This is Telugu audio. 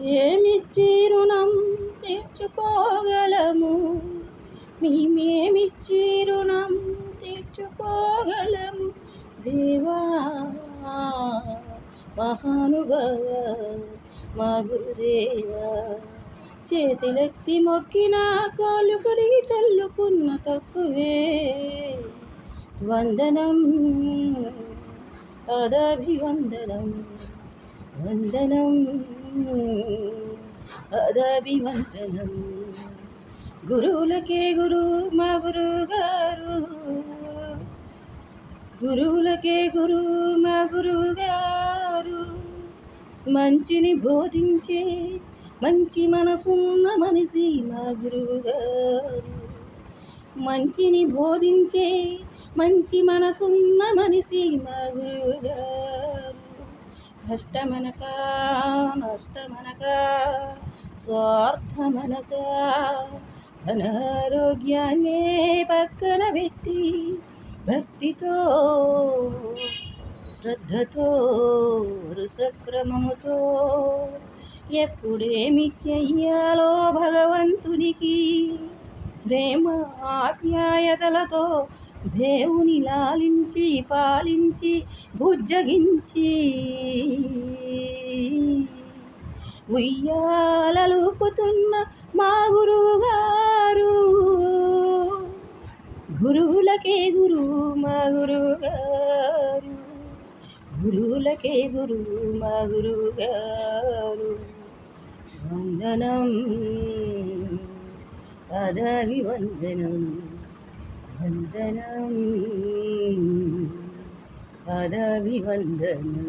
ఏమిచ్చి రుణం తీర్చుకోగలము, మేమేమిచ్చి రుణం తీర్చుకోగలము దేవా మహానుభావ మా గురుదేవా. చేతులెత్తి మొక్కిన కాళ్ళు కడిగి చల్లుకున్న తక్కువే, వందనం పాదాభివందనం, వందనం పాదాభివందనం. గురువులకే గురువు మా గురువుగారు, గురువులకే గురువు మా గురువుగారు. మంచిని బోధించే మంచి మనసున్న మనిషి మా గురువుగారు, మంచిని బోధించే మంచి మనసున్న మనిషి మా గురువుగారు. కష్టమనక నష్టమనక స్వార్థమనక తన ఆరోగ్యాన్నే పక్కన పెట్టి భక్తితో శ్రద్ధతో వరుసక్రమముతో ఎప్పుడేమి చెయ్యాలో భగవంతునికి ప్రేమ ఆప్యాయతలతో దేవుని లాలించి పాలించి బుజ్జగించి ఉయ్యాలలుపుతున్న మా గురువుగారు. గురువులకే గురువు మా గురువుగారు, గురువులకే గురువు మా గురువుగారు. వందనం పాదాభివందనం, వందనం పాదాభివందనం.